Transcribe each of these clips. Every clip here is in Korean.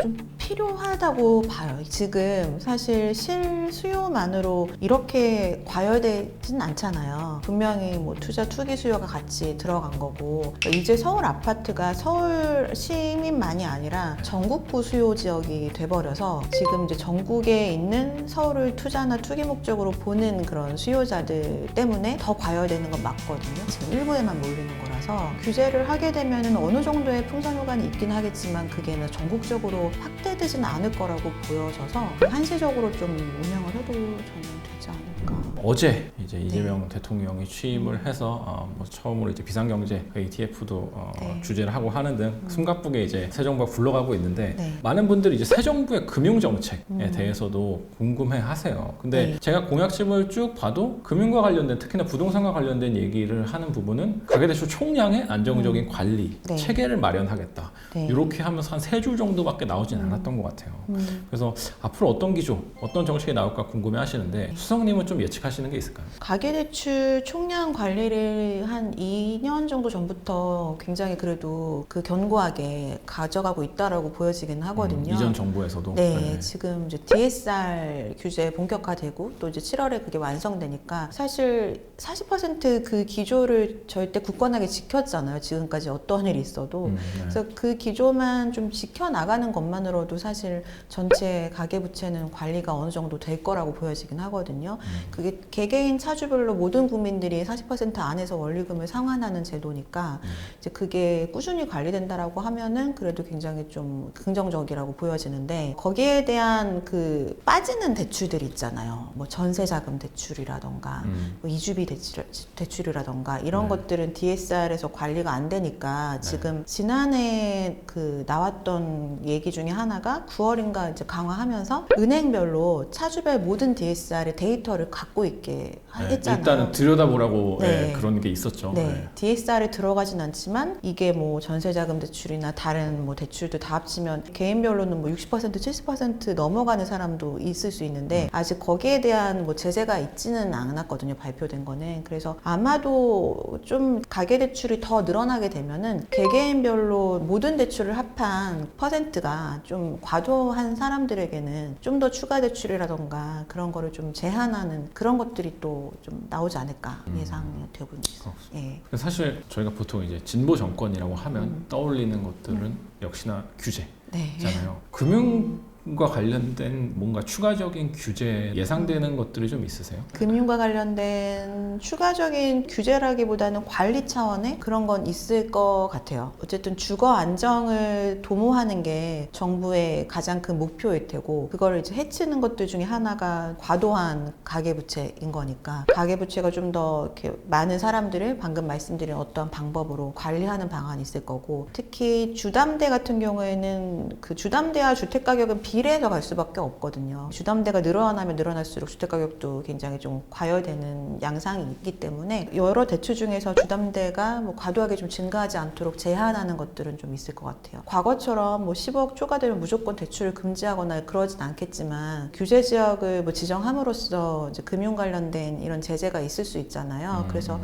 좀 필요하다고 봐요. 지금 사실 실수요만으로 이렇게 과열되진 않잖아요. 분명히 뭐 투자 투기 수요가 같이 들어간 거고, 이제 서울 아파트가 서울 시민만이 아니라 전국구 수요 지역이 돼버려서 지금 이제 전국에 있는 서울을 투자나 투기 목적으로 보는 그런 수요자들 때문에 더 과열되는 건 맞거든요. 지금 일부에만 몰리는 거라서 규제를 하게 되면 어느 정도의 풍선 효과는 있긴 하겠지만 그게 전국적으로 확대되지는 않을 거라고 보여져서 한시적으로 좀 운영을 해도 저는 되지 않을까. 어제 이제 이재명 대통령이 취임을 해서 뭐 처음으로 이제 비상경제 ATF도 주재를 하고 하는 등 숨가쁘게 이제 새 정부가 굴러가고 있는데 많은 분들이 이제 새 정부의 금융 정책에 대해서도 궁금해하세요. 근데 제가 공약집을 쭉 봐도 금융과 관련된 특히나 부동산과 관련된 얘기를 하는 부분은 가계대출 총량의 안정적인 관리 체계를 마련하겠다. 이렇게 하면서 한 3줄 정도밖에 나오진 않았던 것 같아요. 그래서 앞으로 어떤 기조, 어떤 정책이 나올까 궁금해하시는데 수석님은 좀 예측하시는 게 있을까요? 가계대출 총량 관리를 한 2년 정도 전부터 굉장히 그래도 견고하게 가져가고 있다라고 보여지긴 하거든요. 이전 정부에서도. 네, 지금 이제 DSR 규제 본격화되고 또 이제 7월에 그게 완성되니까 사실 40% 기조를 절대 굳건하게 지켰잖아요. 지금까지 어떤 일이 있어도. 그래서 그 기조만 좀 지켜나가는 것만으로도 사실 전체 가계부채는 관리가 어느 정도 될 거라고 보여지긴 하거든요. 그게 개개인 차주별로 모든 국민들이 40% 안에서 원리금을 상환하는 제도니까 이제 그게 꾸준히 관리된다라고 하면은 그래도 굉장히 좀 긍정적이라고 보여지는데 거기에 대한 빠지는 대출들 있잖아요. 뭐 전세자금 대출이라던가 뭐 이주비 대출이라던가 이런 것들은 DSR에서 관리가 안 되니까 지금 지난해 나왔던 얘기 중에 하나가 9월인가 이제 강화하면서 은행별로 차주별 모든 DSR의 데이터를 갖고 있게 했잖아요. 일단은 들여다보라고 그런 게 있었죠. DSR에 들어가진 않지만 이게 뭐 전세자금 대출이나 다른 뭐 대출도 다 합치면 개인별로는 뭐 60% 70% 넘어가는 사람도 있을 수 있는데 아직 거기에 대한 뭐 제재가 있지는 않았거든요. 발표된 거는. 그래서 아마도 좀 가계대출이 더 늘어나게 되면은 개개인별로 모든 대출을 합한 퍼센트가 좀 과도한 사람들에게는 좀 더 추가 대출이라던가 그런 거를 좀 제한하는 그런 것들이 또 좀 나오지 않을까 예상이 되고 있어요. 사실 저희가 보통 이제 진보 정권이라고 하면 떠올리는 것들은 역시나 규제잖아요. 금융과 관련된 뭔가 추가적인 규제 예상되는 것들이 좀 있으세요? 금융과 관련된 추가적인 규제라기보다는 관리 차원의 그런 건 있을 것 같아요. 어쨌든 주거 안정을 도모하는 게 정부의 가장 큰 목표일 테고 그거를 이제 해치는 것들 중에 하나가 과도한 가계부채인 거니까 가계부채가 좀 더 이렇게 많은 사람들을 방금 말씀드린 어떤 방법으로 관리하는 방안이 있을 거고 특히 주담대 같은 경우에는 주담대와 주택가격은 비례해서 갈 수밖에 없거든요. 주담대가 늘어나면 늘어날수록 주택가격도 굉장히 좀 과열되는 양상이 있기 때문에 여러 대출 중에서 주담대가 뭐 과도하게 좀 증가하지 않도록 제한하는 것들은 좀 있을 것 같아요. 과거처럼 뭐 10억 초과되면 무조건 대출을 금지하거나 그러진 않겠지만 규제 지역을 뭐 지정함으로써 이제 금융 관련된 이런 제재가 있을 수 있잖아요. 그래서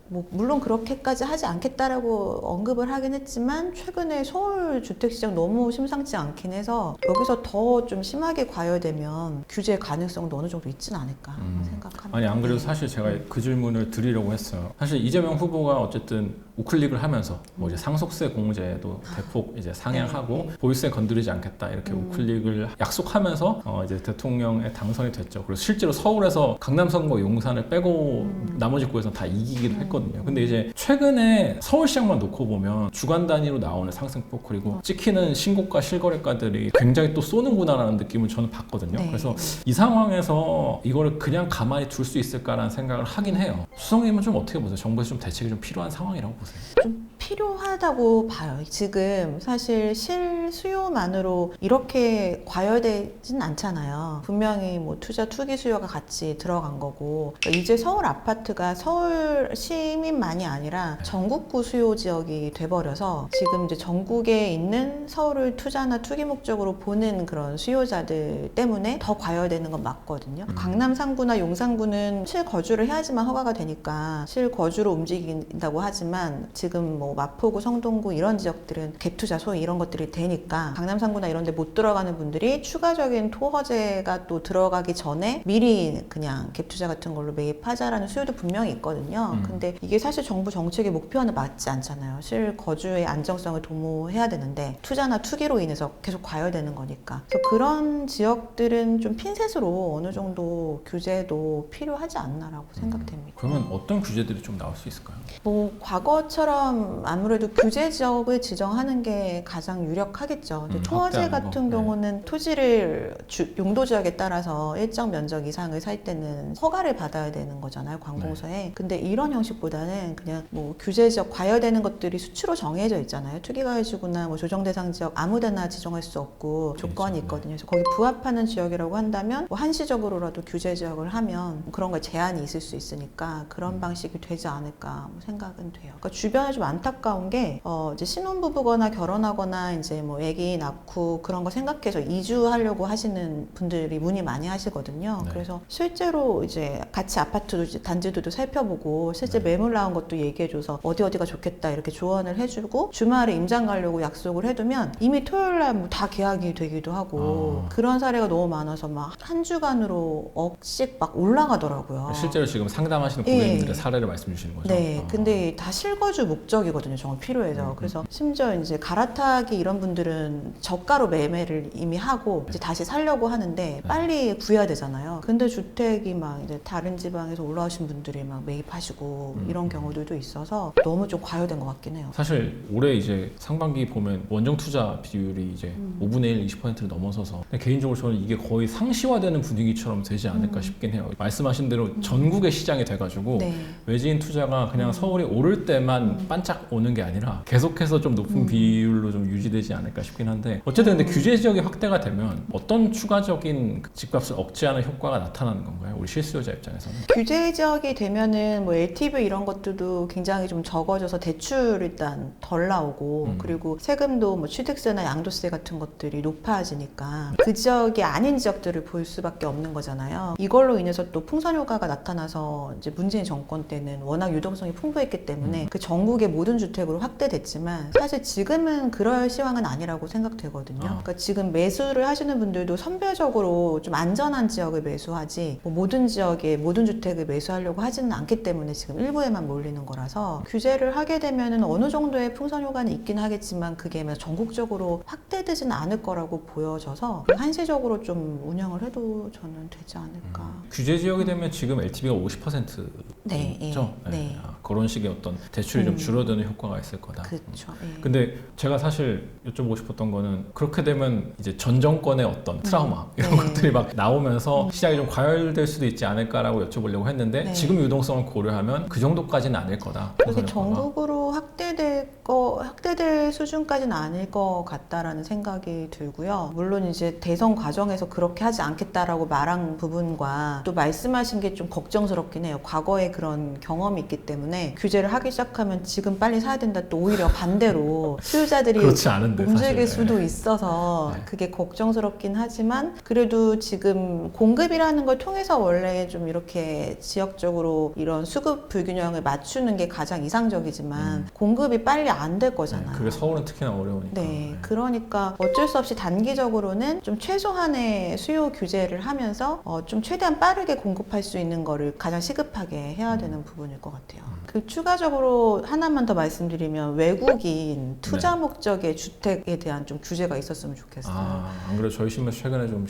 뭐 물론 그렇게까지 하지 않겠다라고 언급을 하긴 했지만 최근에 서울 주택시장 너무 심상치 않긴 해서 여기서 더 좀 심하게 과열되면 규제 가능성도 어느 정도 있지는 않을까 생각합니다. 아니 안 그래도 사실 제가 그 질문을 드리려고 했어요. 사실 이재명 후보가 어쨌든 우클릭을 하면서 뭐 이제 상속세 공제도 대폭 이제 상향하고 보유세 건드리지 않겠다 이렇게 우클릭을 약속하면서 이제 대통령에 당선이 됐죠. 그리고 실제로 서울에서 강남선거 용산을 빼고 나머지 구에서 다 이기기도 했거든요. 근데 이제 최근에 서울시장만 놓고 보면 주간 단위로 나오는 상승폭 그리고 찍히는 신고가 실거래가들이 굉장히 또 쏘는구나라는 느낌을 저는 받거든요. 그래서 이 상황에서 이거를 그냥 가만히 둘 수 있을까라는 생각을 하긴 해요. 수석님은 좀 어떻게 보세요? 정부에서 좀 대책이 좀 필요한 상황이라고 보세요? 좀 필요하다고 봐요. 지금 사실 실수요만으로 이렇게 과열되진 않잖아요. 분명히 뭐 투자 투기 수요가 같이 들어간 거고 이제 서울 아파트가 서울 시민만이 아니라 전국구 수요 지역이 돼버려서 지금 이제 전국에 있는 서울을 투자나 투기 목적으로 보는 그런 수요자들 때문에 더 과열되는 건 맞거든요. 강남 상구나 용산구는 실거주를 해야지만 허가가 되니까 실거주로 움직인다고 하지만 지금 뭐 마포구, 성동구 이런 지역들은 갭 투자 소위 이런 것들이 되니까 강남 3구나 이런 데 못 들어가는 분들이 추가적인 토허제가 또 들어가기 전에 미리 그냥 갭 투자 같은 걸로 매입하자라는 수요도 분명히 있거든요. 근데 이게 사실 정부 정책의 목표와는 맞지 않잖아요. 실거주의 안정성을 도모해야 되는데 투자나 투기로 인해서 계속 과열되는 거니까. 그래서 그런 지역들은 좀 핀셋으로 어느 정도 규제도 필요하지 않나라고 생각됩니다. 그러면 어떤 규제들이 좀 나올 수 있을까요? 뭐 과거처럼 아무래도 규제 지역을 지정하는 게 가장 유력하겠죠. 근데 토어제 확대하는 같은 거. 경우는 토지를 용도 지역에 따라서 일정 면적 이상을 살 때는 허가를 받아야 되는 거잖아요, 관공서에. 근데 이런 형식보다는 그냥 뭐 규제 지역 과열되는 것들이 수치로 정해져 있잖아요. 투기과열지구나 뭐 조정 대상 지역 아무데나 지정할 수 없고 조건이 있거든요. 그래서 거기 부합하는 지역이라고 한다면 뭐 한시적으로라도 규제 지역을 하면 그런 걸 제한이 있을 수 있으니까 그런 방식이 되지 않을까 뭐 생각은 돼요. 그러니까 주변에 좀 안타까운 게 이제 신혼부부거나 결혼하거나 이제 뭐 아기 낳고 그런 거 생각해서 이주하려고 하시는 분들이 문의 많이 하시거든요. 네. 그래서 실제로 이제 같이 아파트 단지들도 살펴보고 실제 네. 매물 나온 것도 얘기해줘서 어디가 좋겠다 이렇게 조언을 해주고 주말에 임장 가려고 약속을 해두면 이미 토요일날 뭐 다 계약이 되기도 하고 그런 사례가 너무 많아서 막 한 주간으로 억씩 막 올라가더라고요. 실제로 지금 상담하시는 예. 고객님들의 사례를 말씀 주시는 거죠? 네, 근데 다 실거주 목적이거든요. 정말 필요해서. 그래서 심지어 이제 갈아타기 이런 분들은 저가로 매매를 이미 하고 이제 다시 살려고 하는데 빨리 구해야 되잖아요. 근데 주택이 막 이제 다른 지방에서 올라오신 분들이 막 매입하시고 이런 경우들도 있어서 너무 좀 과열된 것 같긴 해요. 사실 올해 이제 상반기 보면 원정 투자 비율이 이제 5분의 1, 20%를 넘어서서 근데 개인적으로 저는 이게 거의 상시화되는 분위기처럼 되지 않을까 싶긴 해요. 말씀하신 대로 전국의 시장이 돼가지고 네. 외지인 투자가 그냥 서울이 오를 때만 반짝 오는 게 아니라 계속해서 좀 높은 비율로 좀 유지되지 않을까 싶긴 한데 어쨌든 근데 규제 지역이 확대가 되면 어떤 추가적인 집값을 억제하는 효과가 나타나는 건가요? 우리 실수요자 입장에서는? 규제 지역이 되면은 뭐 LTV 이런 것들도 굉장히 좀 적어져서 대출 일단 덜 나오고 그리고 세금도 뭐 취득세나 양도세 같은 것들이 높아지니까 그 지역이 아닌 지역들을 볼 수밖에 없는 거잖아요. 이걸로 인해서 또 풍선 효과가 나타나서 이제 문재인 정권 때는 워낙 유동성이 풍부했기 때문에 그 전국의 모든 주택으로 확대됐지만 사실 지금은 그럴 시황은 아니라고 생각되거든요. 그러니까 지금 매수를 하시는 분들도 선별적으로 좀 안전한 지역을 매수하지 뭐 모든 지역에 모든 주택을 매수하려고 하지는 않기 때문에 지금 일부에만 몰리는 거라서 규제를 하게 되면은 어느 정도의 풍선 효과는 있긴 하겠지만 그게 전국적으로 확대되지는 않을 거라고 보여져서 한시적으로 좀 운영을 해도 저는 되지 않을까. 규제 지역이 되면 지금 LTV가 50%죠? 네, 예, 네. 그런 식의 어떤 대출이 좀 줄어드는 효과가 있을 거다. 그렇죠. 예. 근데 제가 사실 여쭤보고 싶었던 거는 그렇게 되면 이제 전 정권의 어떤 트라우마 이런 네. 것들이 막 나오면서 시장이 좀 과열될 수도 있지 않을까라고 여쭤보려고 했는데 네. 지금 유동성을 고려하면 그 정도까지는 아닐 거다. 그게 효과가. 전국으로 확대될 수준까지는 아닐 것 같다라는 생각이 들고요. 물론 이제 대선 과정에서 그렇게 하지 않겠다라고 말한 부분과 또 말씀하신 게 좀 걱정스럽긴 해요. 과거에 그런 경험이 있기 때문에 규제를 하기 시작하면 지금 빨리 사야 된다 또 오히려 반대로 수요자들이 그렇지 않은데 움직일 사실. 수도 있어서 네. 그게 걱정스럽긴 하지만 그래도 지금 공급이라는 걸 통해서 원래 좀 이렇게 지역적으로 이런 수급 불균형을 맞추는 게 가장 이상적이지만 공급이 빨리 안 될 거잖아요. 그게 서울은 특히나 어려우니까. 네, 그러니까 어쩔 수 없이 단기적으로는 좀 최소한의 수요 규제를 하면서 좀 최대한 빠르게 공급할 수 있는 거를 가장 시급하게 해야 되는 부분일 것 같아요. 그 추가적으로 하나만 더 말씀드리면 외국인 투자 네. 목적의 주택에 대한 좀 규제가 있었으면 좋겠어요. 안 그래도 저희 신문에서 최근에 좀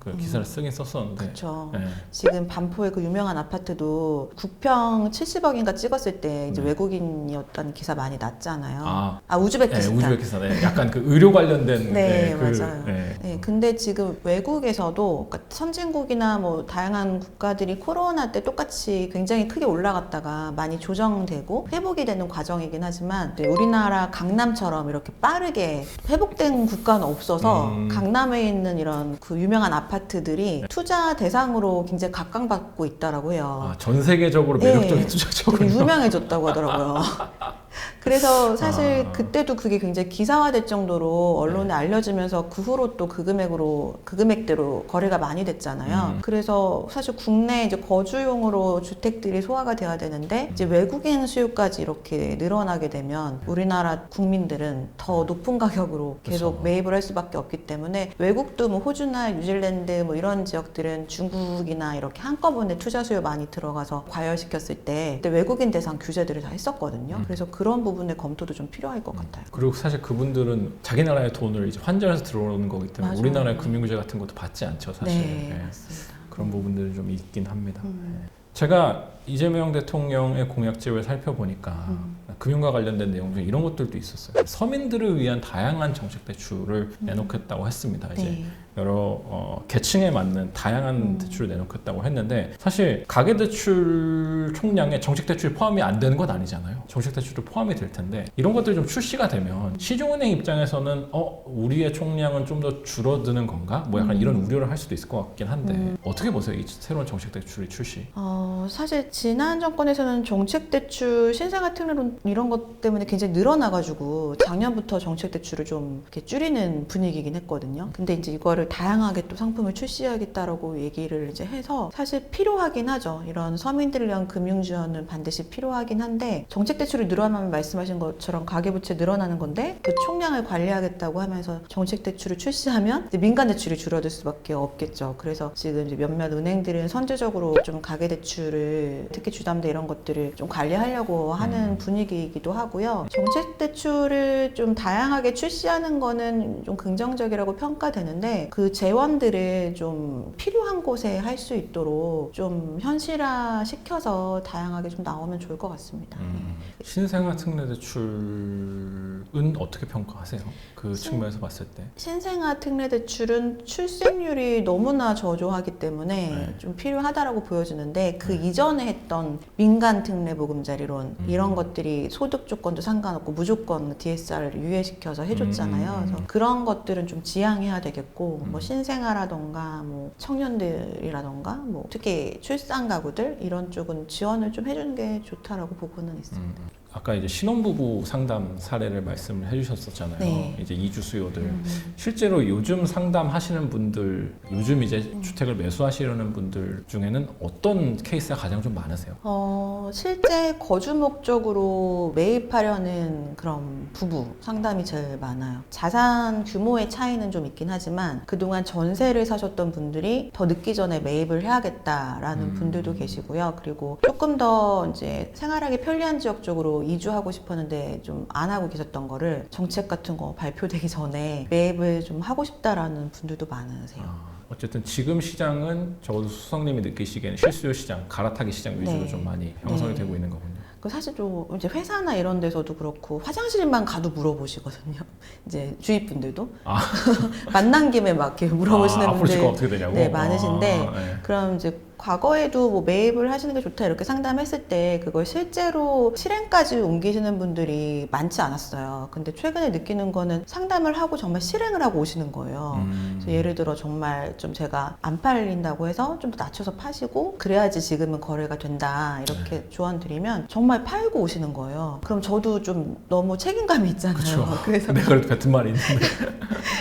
그 기사를 쓰긴 썼었는데. 그렇죠. 네. 지금 반포의 그 유명한 아파트도 9평 70억인가 찍었을 때 이제 네. 외국인이었던 기사 많이 났잖아요. 아, 우즈베키스탄. 우즈베키스탄. 약간 그 의료 관련된. 네, 그, 맞아요. 네. 네, 근데 지금 외국에서도 그러니까 선진국이나 뭐 다양한 국가들이 코로나 때 똑같이 굉장히 크게 올라갔다가 많이 조정되고 회복이 되는 과정이긴 하지만 우리나라 강남처럼 이렇게 빠르게 회복된 국가는 없어서 강남에 있는 이런 그 유명한 아파트들이 투자 대상으로 굉장히 각광받고 있다라고 해요. 전 세계적으로 매력적인 네. 투자적으로. 되게 유명해졌다고 하더라고요. 그래서 사실 그때도 그게 굉장히 기사화될 정도로 언론에 알려지면서 그 후로 또 그 금액대로 거래가 많이 됐잖아요. 그래서 사실 국내 이제 거주용으로 주택들이 소화가 돼야 되는데 이제 외국인 수요까지 이렇게 늘어나게 되면 우리나라 국민들은 더 높은 가격으로 계속 그쵸. 매입을 할 수밖에 없기 때문에 외국도 뭐 호주나 뉴질랜드 뭐 이런 지역들은 중국이나 이렇게 한꺼번에 투자 수요 많이 들어가서 과열시켰을 때 그때 외국인 대상 규제들을 다 했었거든요. 그래서 그런 부분의 검토도 좀 필요할 것 같아요. 그리고 사실 그분들은 자기 나라의 돈을 이제 환전해서 들어오는 거기 때문에 맞아요. 우리나라의 금융규제 같은 것도 받지 않죠, 사실. 네, 맞습니다. 그런 부분들이 좀 있긴 합니다. 제가 이재명 대통령의 공약집을 살펴보니까 금융과 관련된 내용 중에 이런 것들도 있었어요. 서민들을 위한 다양한 정책 대출을 내놓겠다고 했습니다. 이제 네. 여러 계층에 맞는 다양한 대출을 내놓겠다고 했는데 사실 가계대출 총량에 정책대출이 포함이 안 되는 건 아니잖아요. 정책대출도 포함이 될 텐데 이런 것들이 좀 출시가 되면 시중은행 입장에서는 우리의 총량은 좀 더 줄어드는 건가? 뭐 약간 이런 우려를 할 수도 있을 것 같긴 한데 어떻게 보세요? 이 새로운 정책대출이 출시? 사실 지난 정권에서는 정책대출, 신생아 특례론 이런 것 때문에 굉장히 늘어나가지고 작년부터 정책대출을 좀 이렇게 줄이는 분위기긴 했거든요. 근데 이제 이거를 다양하게 또 상품을 출시하겠다라고 얘기를 이제 해서 사실 필요하긴 하죠. 이런 서민들을 위한 금융 지원은 반드시 필요하긴 한데 정책대출이 늘어나면 말씀하신 것처럼 가계부채 늘어나는 건데 그 총량을 관리하겠다고 하면서 정책대출을 출시하면 이제 민간대출이 줄어들 수밖에 없겠죠. 그래서 지금 이제 몇몇 은행들은 선제적으로 좀 가계대출을 특히 주담대 이런 것들을 좀 관리하려고 하는 분위기이기도 하고요. 정책대출을 좀 다양하게 출시하는 거는 좀 긍정적이라고 평가되는데 그 재원들을 좀 필요한 곳에 할 수 있도록 좀 현실화 시켜서 다양하게 좀 나오면 좋을 것 같습니다. 신생아 특례 대출은 어떻게 평가하세요? 그 측면에서 봤을 때. 신생아 특례 대출은 출생률이 너무나 저조하기 때문에 네. 좀 필요하다라고 보여지는데 그 이전에 했던 민간 특례 보금자리론 이런 것들이 소득 조건도 상관없고 무조건 DSR을 유예시켜서 해줬잖아요. 그래서 그런 것들은 좀 지양해야 되겠고 뭐 신생아라던가 뭐 청년들이라던가 뭐 특히 출산 가구들 이런 쪽은 지원을 좀 해주는 게 좋다라고 보고는 있습니다. 아까 이제 신혼부부 상담 사례를 말씀을 해주셨었잖아요. 네. 이제 이주 수요들. 실제로 요즘 상담하시는 분들, 요즘 이제 주택을 매수하시려는 분들 중에는 어떤 케이스가 가장 좀 많으세요? 실제 거주 목적으로 매입하려는 그런 부부 상담이 제일 많아요. 자산 규모의 차이는 좀 있긴 하지만 그동안 전세를 사셨던 분들이 더 늦기 전에 매입을 해야겠다라는 분들도 계시고요. 그리고 조금 더 이제 생활하기 편리한 지역 쪽으로 이주하고 싶었는데 좀 안 하고 계셨던 거를 정책 같은 거 발표되기 전에 매입을 좀 하고 싶다라는 분들도 많으세요. 어쨌든 지금 시장은 적어도 수석님이 느끼시기에는 실수요 시장, 갈아타기 시장 위주로 네. 좀 많이 형성이 네. 되고 있는 거군요. 그 사실 좀 이제 회사나 이런 데서도 그렇고 화장실만 가도 물어보시거든요. 이제 주위 분들도 만난 김에 막 이렇게 물어보시는 앞으로 분들 집값 어떻게 되냐고? 네, 많으신데 네. 그럼 이제 과거에도 뭐 매입을 하시는 게 좋다 이렇게 상담했을 때 그걸 실제로 실행까지 옮기시는 분들이 많지 않았어요. 근데 최근에 느끼는 거는 상담을 하고 정말 실행을 하고 오시는 거예요. 그래서 예를 들어 정말 좀 제가 안 팔린다고 해서 좀 더 낮춰서 파시고 그래야지 지금은 거래가 된다 이렇게 조언 드리면 정말 팔고 오시는 거예요. 그럼 저도 좀 너무 책임감이 있잖아요. 그쵸. 그래서 내가 그래도 뱉은 말이 있는데.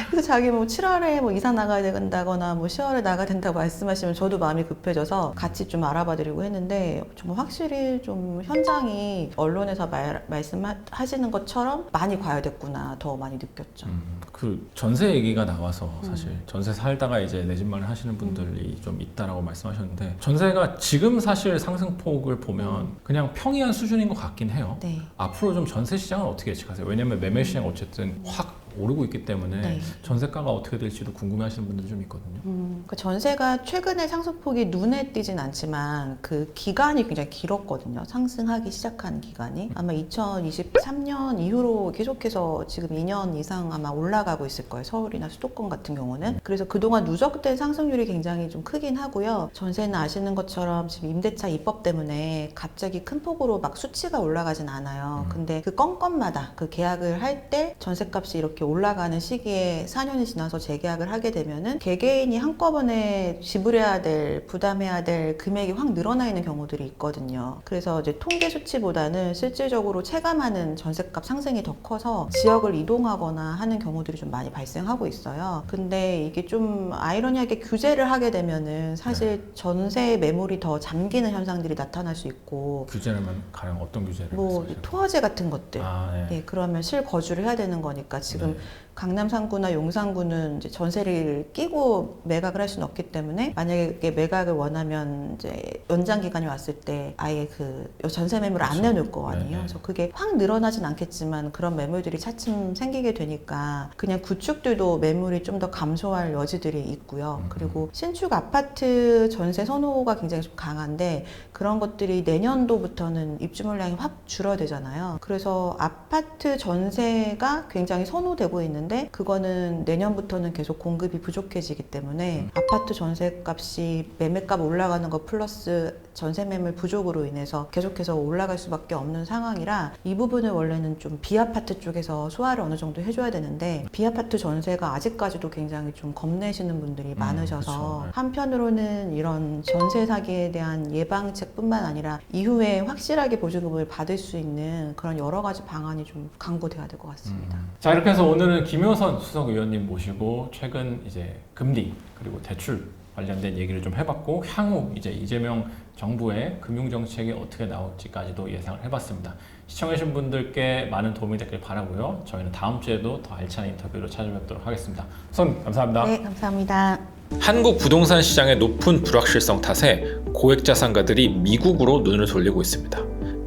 그래서 자기 뭐 7월에 뭐 이사 나가야 된다거나 뭐 10월에 나가야 된다고 말씀하시면 저도 마음이 급해져서 같이 좀 알아봐 드리고 했는데 정말 확실히 좀 현장이 언론에서 말씀하시는 것처럼 많이 과열됐구나 더 많이 느꼈죠. 그 전세 얘기가 나와서 사실 전세 살다가 이제 내 집 마련 하시는 분들이 좀 있다라고 말씀하셨는데 전세가 지금 사실 상승폭을 보면 그냥 평이한 수준인 것 같긴 해요. 네. 앞으로 좀 전세 시장은 어떻게 예측하세요? 왜냐면 매매 시장 어쨌든 확 오르고 있기 때문에 네. 전세가가 어떻게 될지도 궁금해하시는 분들이 좀 있거든요. 그 전세가 최근에 상승폭이 눈에 띄진 않지만 그 기간이 굉장히 길었거든요. 상승하기 시작한 기간이 아마 2023년 이후로 계속해서 지금 2년 이상 아마 올라가고 있을 거예요. 서울이나 수도권 같은 경우는. 그래서 그동안 누적된 상승률이 굉장히 좀 크긴 하고요. 전세는 아시는 것처럼 지금 임대차 입법 때문에 갑자기 큰 폭으로 막 수치가 올라가진 않아요. 근데 그 건건마다 그 계약을 할 때 전세값이 이렇게 올라가는 시기에 4년이 지나서 재계약을 하게 되면은 개개인이 한꺼번에 지불해야 될, 부담해야 될 금액이 확 늘어나 있는 경우들이 있거든요. 그래서 이제 통계 수치보다는 실질적으로 체감하는 전셋값 상승이 더 커서 지역을 이동하거나 하는 경우들이 좀 많이 발생하고 있어요. 근데 이게 좀 아이러니하게 규제를 하게 되면은 사실 전세 매물이 더 잠기는 현상들이 나타날 수 있고, 규제라면 가령 어떤 규제를 뭐 말씀하시나요? 토화제 같은 것들. 네. 네, 그러면 실거주를 해야 되는 거니까 지금 네. 강남 3구나 용산 구는 이제 전세를 끼고 매각을 할 수는 없기 때문에 만약에 매각을 원하면 이제 연장 기간이 왔을 때 아예 그 전세 매물을 안 그렇죠. 내놓을 거 아니에요. 네, 네. 그래서 그게 확 늘어나진 않겠지만 그런 매물들이 차츰 생기게 되니까 그냥 구축들도 매물이 좀 더 감소할 여지들이 있고요. 그리고 신축 아파트 전세 선호가 굉장히 좀 강한데 그런 것들이 내년도부터는 입주 물량이 확 줄어들잖아요. 그래서 아파트 전세가 굉장히 선호되고 있는데 그거는 내년부터는 계속 공급이 부족해지기 때문에 아파트 전세값이 매매값 올라가는 거 플러스 전세 매물 부족으로 인해서 계속해서 올라갈 수밖에 없는 상황이라 이 부분을 원래는 좀 비아파트 쪽에서 소화를 어느 정도 해줘야 되는데 비아파트 전세가 아직까지도 굉장히 좀 겁내시는 분들이 많으셔서 그렇죠. 한편으로는 이런 전세 사기에 대한 예방책뿐만 아니라 이후에 확실하게 보증금을 받을 수 있는 그런 여러 가지 방안이 좀 강구돼야 될 것 같습니다. 자, 이렇게 해서 오늘은 김효선 수석위원님 모시고 최근 이제 금리 그리고 대출 관련된 얘기를 좀 해봤고 향후 이제 이재명 정부의 금융정책이 어떻게 나올지까지도 예상을 해봤습니다. 시청해주신 분들께 많은 도움이 됐길 바라고요. 저희는 다음 주에도 더 알찬 인터뷰로 찾아뵙도록 하겠습니다. 우선 감사합니다. 네, 감사합니다. 한국 부동산 시장의 높은 불확실성 탓에 고액 자산가들이 미국으로 눈을 돌리고 있습니다.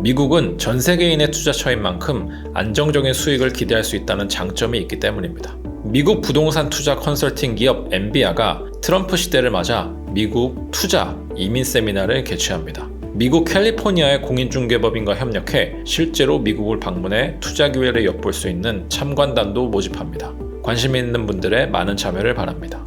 미국은 전 세계인의 투자처인 만큼 안정적인 수익을 기대할 수 있다는 장점이 있기 때문입니다. 미국 부동산 투자 컨설팅 기업 엔비아가 트럼프 시대를 맞아 미국 투자 이민 세미나를 개최합니다. 미국 캘리포니아의 공인중개법인과 협력해 실제로 미국을 방문해 투자 기회를 엿볼 수 있는 참관단도 모집합니다. 관심 있는 분들의 많은 참여를 바랍니다.